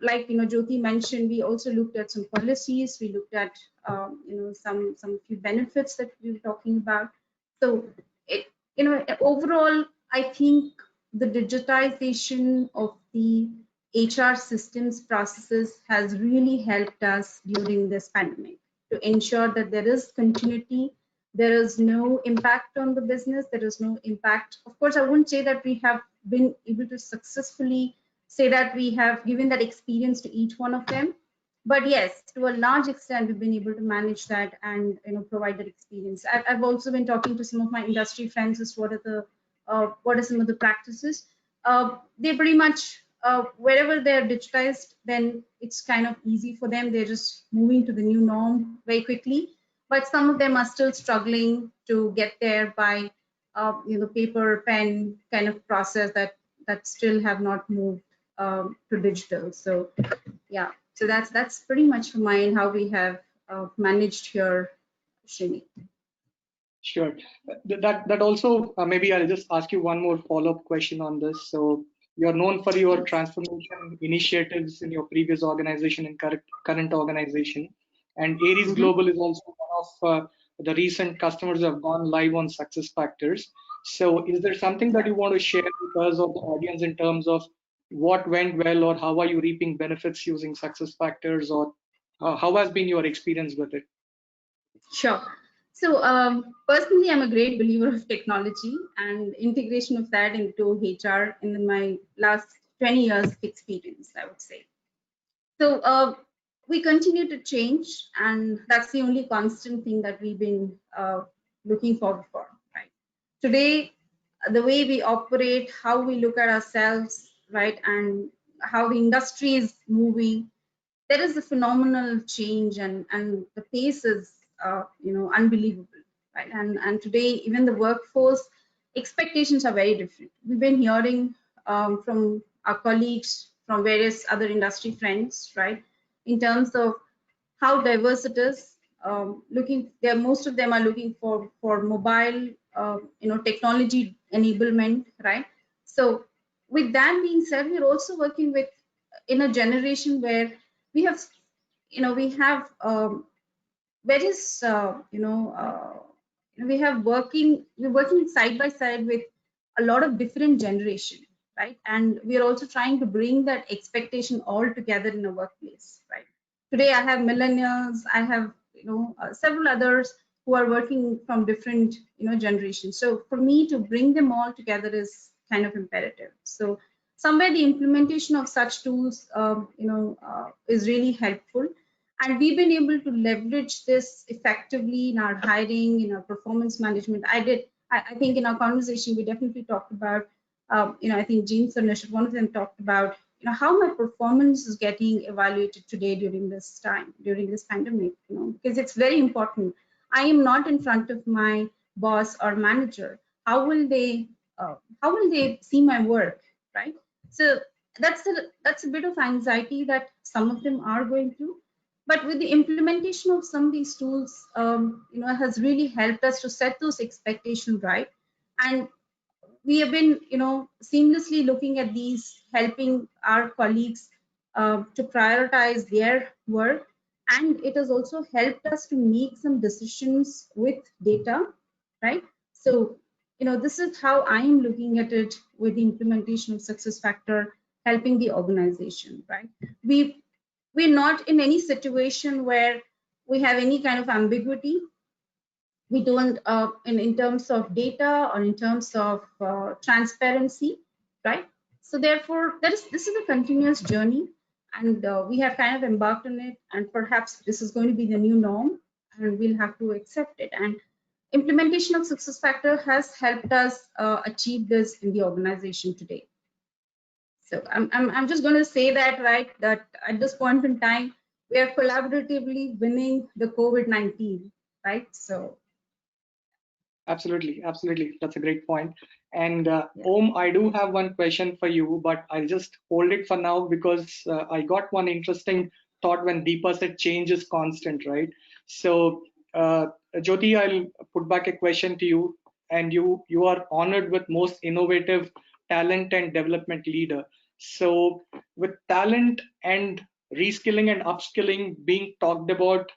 Like Jyothi mentioned, we also looked at some policies. We looked at some few benefits that we were talking about. So it, overall, I think the digitization of the HR systems processes has really helped us during this pandemic to ensure that there is continuity, there is no impact on the business, there is no impact. Of course, I wouldn't say that we have been able to successfully say that we have given that experience to each one of them. But yes, to a large extent, we've been able to manage that and provide that experience. I've also been talking to some of my industry friends as what are some of the practices. They pretty much wherever they're digitized, then it's kind of easy for them. They're just moving to the new norm very quickly. But some of them are still struggling to get there by paper, pen kind of process that still have not moved to digital. So yeah, so that's pretty much for mine how we have managed here, Srini. Sure. That also, maybe I'll just ask you one more follow-up question on this. So you're known for your transformation initiatives in your previous organization and current organization. And Aries Global is also one of the recent customers who have gone live on Success Factors. So is there something that you want to share with us or the audience in terms of what went well, or how are you reaping benefits using Success Factors, or how has been your experience with it? Sure. So personally, I'm a great believer of technology and integration of that into HR in my last 20 years of experience, I would say. So we continue to change, and that's the only constant thing that we've been looking forward for, right? Today, the way we operate, how we look at ourselves, right, and how the industry is moving, there is a phenomenal change, and the pace is unbelievable, right? And today, even the workforce expectations are very different. We've been hearing from our colleagues, from various other industry friends, right, in terms of how diverse it is. Most of them are looking for mobile, technology enablement, right? So with that being said, we're also working with in a generation where we have various we're working side by side with a lot of different generation, right? And we are also trying to bring that expectation all together in a workplace, right? Today I have millennials, I have several others who are working from different generations. So for me to bring them all together is kind of imperative. So somewhere the implementation of such tools is really helpful, and we've been able to leverage this effectively in our hiring, in our performance management. I think in our conversation we definitely talked about I think James and Ness, one of them talked about how my performance is getting evaluated today during this time, during this pandemic, because it's very important. I am not in front of my boss or manager. How will they see my work, right? So that's a bit of anxiety that some of them are going through. But with the implementation of some of these tools, has really helped us to set those expectations right. And we have been, seamlessly looking at these, helping our colleagues to prioritize their work. And it has also helped us to make some decisions with data, right? So, this is how I am looking at it with the implementation of success factor helping the organization, right? We're not in any situation where we have any kind of ambiguity. We don't in terms of data or in terms of transparency, right? So therefore this is a continuous journey, and we have kind of embarked on it, and perhaps this is going to be the new norm, and we'll have to accept it. And implementation of success factor has helped us achieve this in the organization today. So I'm just going to say that, right, that at this point in time we are collaboratively winning the COVID-19, right? So Absolutely, absolutely. That's a great point. And yeah. Om, I do have one question for you, but I'll just hold it for now because I got one interesting thought when Deepa said change is constant, right? So, Jyothi, I'll put back a question to you. And you are honored with most innovative talent and development leader. So, with talent and reskilling and upskilling being talked about,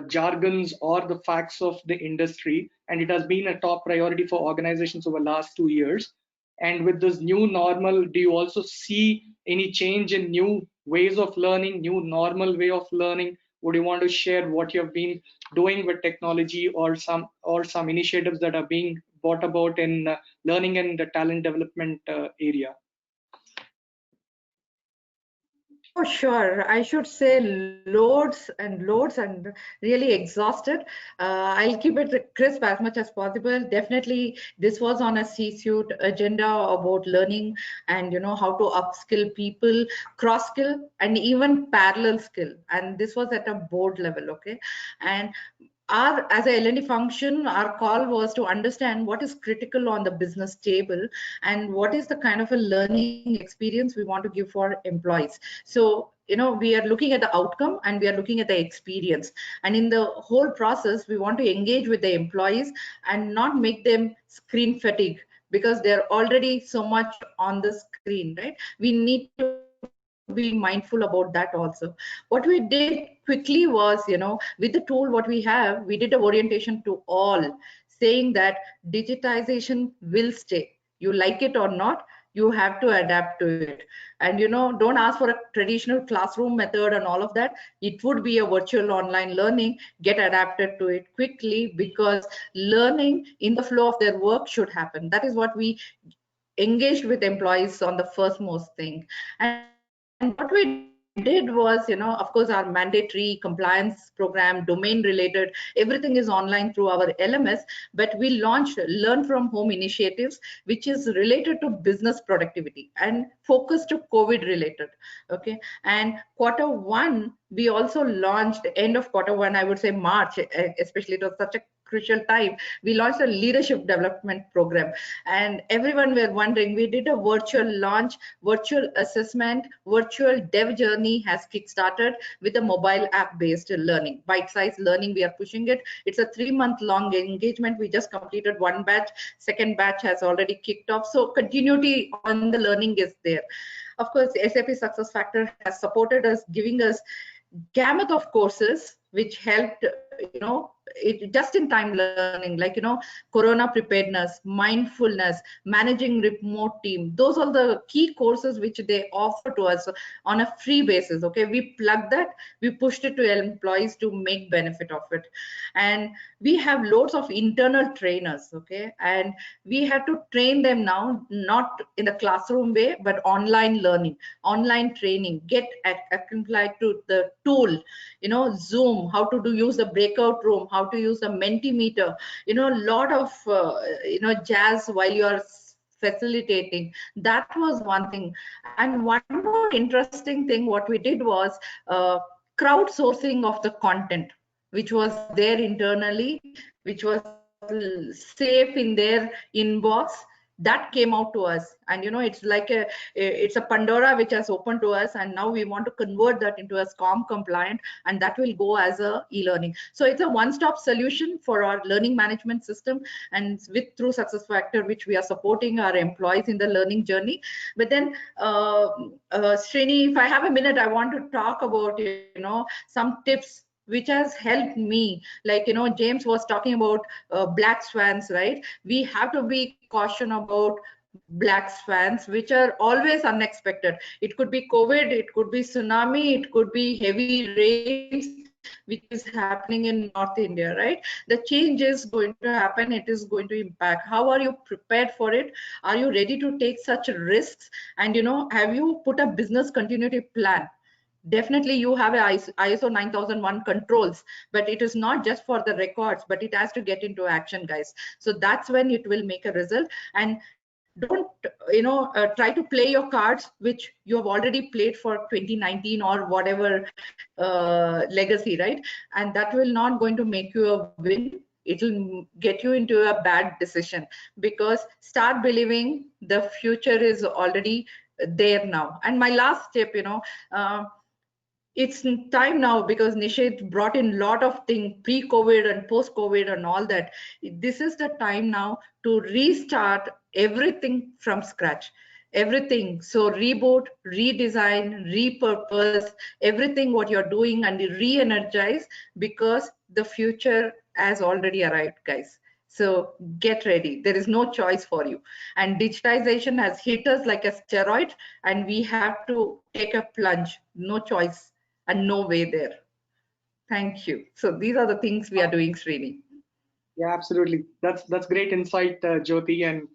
jargons or the facts of the industry, and it has been a top priority for organizations over the last 2 years. And with this new normal, do you also see any change in new ways of learning, new normal way of learning? Would you want to share what you have been doing with technology or some initiatives that are being brought about in learning and the talent development area? Oh, sure. I should say loads and really exhausted. I'll keep it crisp as much as possible. Definitely, this was on a C-suite agenda about learning and how to upskill people, cross skill, and even parallel skill. And this was at a board level, okay? And as a L&D function, our call was to understand what is critical on the business table and what is the kind of a learning experience we want to give for employees. So, we are looking at the outcome and we are looking at the experience. And in the whole process, we want to engage with the employees and not make them screen fatigue, because they're already so much on the screen, right? We need to be mindful about that also. What we did quickly was, with the tool what we have, we did a orientation to all, saying that digitization will stay. You like it or not, you have to adapt to it. And don't ask for a traditional classroom method and all of that. It would be a virtual online learning. Get adapted to it quickly, because learning in the flow of their work should happen. That is what we engaged with employees on the first most thing. And what we did was, of course, our mandatory compliance program, domain related, everything is online through our LMS, but we launched learn from home initiatives, which is related to business productivity and focused to COVID related. Okay. And Q1, we also launched end of Q1, I would say March, especially it was such a crucial time, we launched a leadership development program. And everyone were wondering, we did a virtual launch, virtual assessment, virtual dev journey has kickstarted with a mobile app based learning, bite-sized learning. We are pushing it. It's a 3-month long engagement. We just completed one batch, second batch has already kicked off. So continuity on the learning is there. Of course, SAP Success Factor has supported us, giving us gamut of courses which helped, just in time learning, like corona preparedness, mindfulness, managing remote team. Those are the key courses which they offer to us on a free basis. Okay, we plugged that, we pushed it to employees to make benefit of it. And we have loads of internal trainers, okay, and we have to train them now, not in the classroom way, but online learning, online training, get applied to the tool, Zoom, how to use the breakout room, how to use the Mentimeter, a lot of jazz while you are facilitating. That was one thing. And one more interesting thing what we did was crowdsourcing of the content which was there internally, which was safe in their inbox. That came out to us, and it's like it's a Pandora which has opened to us, and now we want to convert that into a SCORM compliant, and that will go as a e-learning. So it's a one-stop solution for our learning management system, and through Success Factor, which we are supporting our employees in the learning journey. But then Srini, if I have a minute, I want to talk about some tips which has helped me. Like, James was talking about black swans, right? We have to be caution about black swans, which are always unexpected. It could be COVID, it could be tsunami, it could be heavy rains, which is happening in North India, right? The change is going to happen, it is going to impact. How are you prepared for it? Are you ready to take such risks? And have you put a business continuity plan? Definitely you have a ISO 9001 controls, but it is not just for the records, but it has to get into action, guys. So that's when it will make a result. And don't try to play your cards which you have already played for 2019 or whatever legacy, right? And that will not going to make you a win. It will get you into a bad decision, because start believing the future is already there now. And my last tip, it's time now, because Nishit brought in a lot of things pre-COVID and post-COVID and all that. This is the time now to restart everything from scratch. Everything. So reboot, redesign, repurpose, everything what you're doing, and re-energize, because the future has already arrived, guys. So get ready. There is no choice for you. And digitization has hit us like a steroid, and we have to take a plunge. No choice and no way there. Thank you. So these are the things we are doing, Srini. Yeah, absolutely. That's great insight, Jyothi. And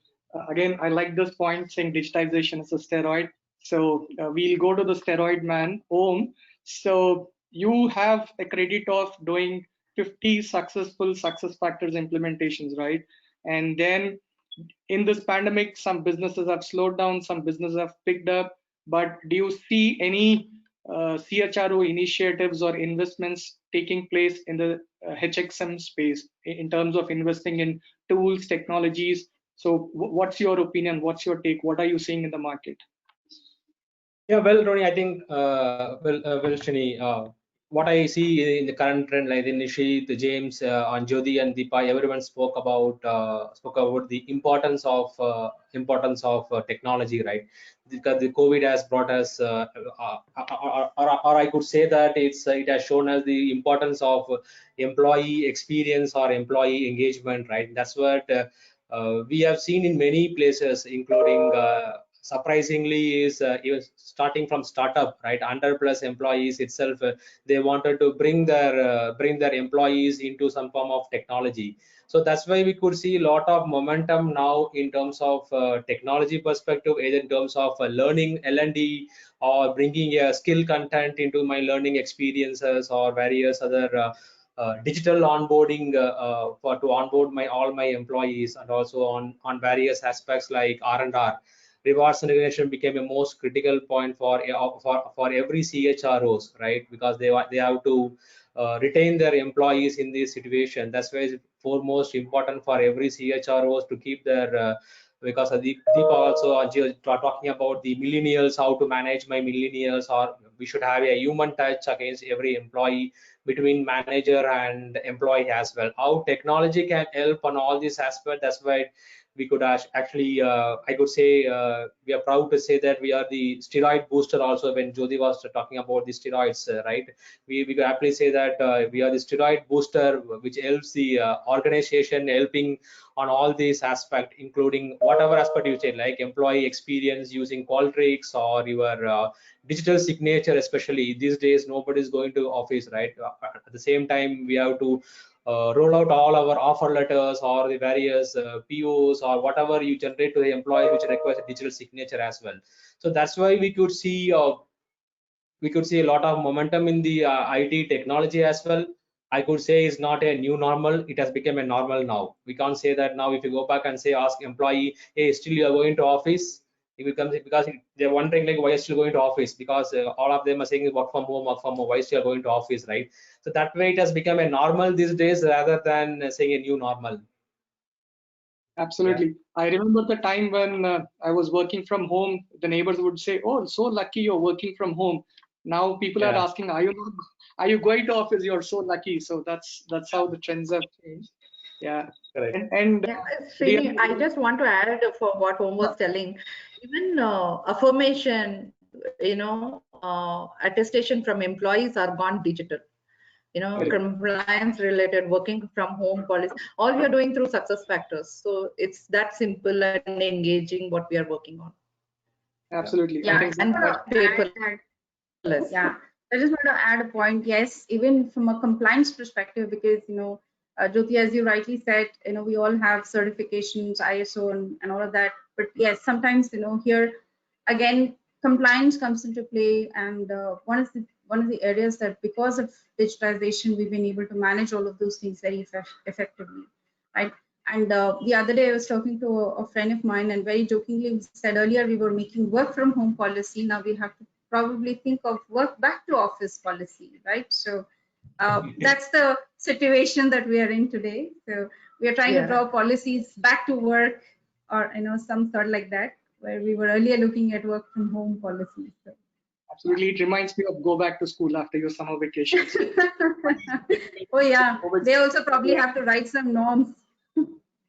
again, I like this point saying digitization is a steroid. So we'll go to the steroid man, Om. So you have a credit of doing 50 successful success factors implementations, right? And then in this pandemic, some businesses have slowed down, some businesses have picked up. But do you see any CHRO initiatives or investments taking place in the HXM space in terms of investing in tools, technologies? So what's your opinion? What's your take? What are you seeing in the market? Yeah, well, Ronnie, I think, well, Shani, what I see in the current trend, like Nishit, James, and Jyoti and Deepa, everyone spoke about the importance of technology, right? Because the COVID has brought us, or I could say that it has shown us the importance of employee experience or employee engagement, right? That's what we have seen in many places, including. Surprisingly is even starting from startup, right? 100+ employees itself, they wanted to bring their employees into some form of technology. So that's why we could see a lot of momentum now in terms of technology perspective, either in terms of learning L&D or bringing a skill content into my learning experiences, or various other digital onboarding for to onboard all my employees, and also on various aspects like R&R. Rewards and recognition became a most critical point for every CHROs, right? Because they have to retain their employees in this situation. That's why it's foremost important for every CHROs to keep their because Deepa also talking about the millennials, how to manage my millennials, or we should have a human touch against every employee, between manager and employee as well. How technology can help on all these aspects. That's why we could actually, I could say, we are proud to say that we are the steroid booster also. When Jyothi was talking about the steroids, right? We could happily say that we are the steroid booster, which helps the organization, helping on all these aspects, including whatever aspect you say, like employee experience using Qualtrics or your digital signature. Especially these days, nobody is going to office, right? At the same time, we have to roll out all our offer letters or the various POs or whatever you generate to the employee, which requires a digital signature as well. So that's why we could see a lot of momentum in the IT technology as well. I could say it's not a new normal, it has become a normal now. We can't say that now. If you go back and say, ask employee, hey, still you are going to office, it becomes, because they're wondering like, why are you still going to office? Because all of them are saying work from home, why still are going to office, right? So that way it has become a normal these days, rather than saying a new normal. Absolutely. Yeah. I remember the time when I was working from home, the neighbors would say, oh, so lucky you're working from home. Now people are asking, are you going to office? You're so lucky. So that's how the trends have changed. Yeah. Correct. And Srini, I just want to add for what Om was telling. Even affirmation, attestation from employees are gone digital. compliance related working from home policy. All we are doing through success factors. So it's that simple and engaging what we are working on. Absolutely. Yeah, I think and paperless. Yeah, I just want to add a point. Yes, even from a compliance perspective, because Jyothi, as you rightly said, we all have certifications, ISO and all of that. But yes, sometimes here again compliance comes into play, and one of the areas that because of digitization we've been able to manage all of those things very effectively, right? And the other day I was talking to a friend of mine, and very jokingly said earlier we were making work from home policy. Now we have to probably think of work back to office policy, right? So that's the situation that we are in today. So we are trying to draw policies back to work, or some sort like that, where we were earlier looking at work from home policies. So, absolutely, it reminds me of go back to school after your summer vacations. Oh yeah, they also probably have to write some norms.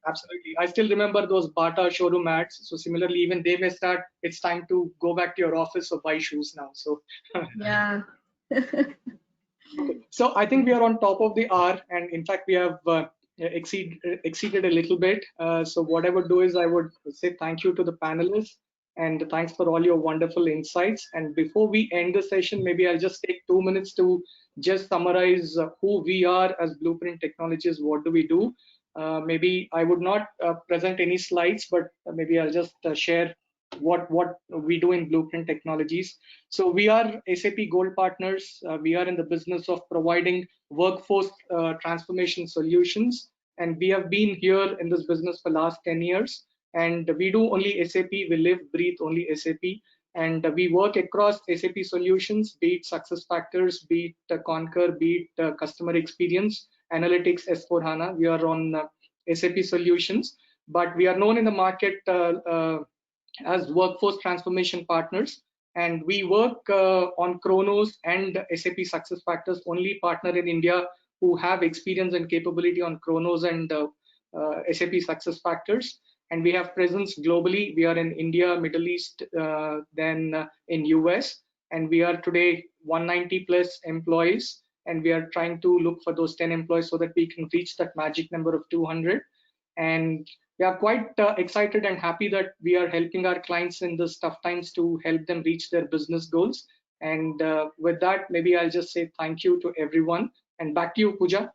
Absolutely. I still remember those Bata showroom ads. So similarly, even they may start, it's time to go back to your office or buy shoes now. So yeah. Okay. So I think we are on top of the hour, and in fact, we have exceeded a little bit. So what I would do is I would say thank you to the panelists, and thanks for all your wonderful insights. And before we end the session, maybe I'll just take 2 minutes to just summarize who we are as Blueprint Technologies. What do we do? Maybe I would not present any slides, but maybe I'll just share what we do in Blueprint Technologies. So we are SAP Gold Partners. We are in the business of providing workforce transformation solutions, and we have been here in this business for last 10 years. And we do only SAP. We live, breathe only SAP, and we work across SAP solutions, be it Success Factors, be it Concur, be it customer experience, analytics, S4HANA. We are on SAP solutions, but we are known in the market as workforce transformation partners, and we work on Kronos and SAP Success Factors, only partner in India who have experience and capability on Kronos and SAP Success Factors. And we have presence globally. We are in India, Middle East, then in US, and we are today 190 plus employees, and we are trying to look for those 10 employees so that we can reach that magic number of 200. And we are quite excited and happy that we are helping our clients in these tough times to help them reach their business goals. And with that, maybe I'll just say thank you to everyone. And back to you, Pooja.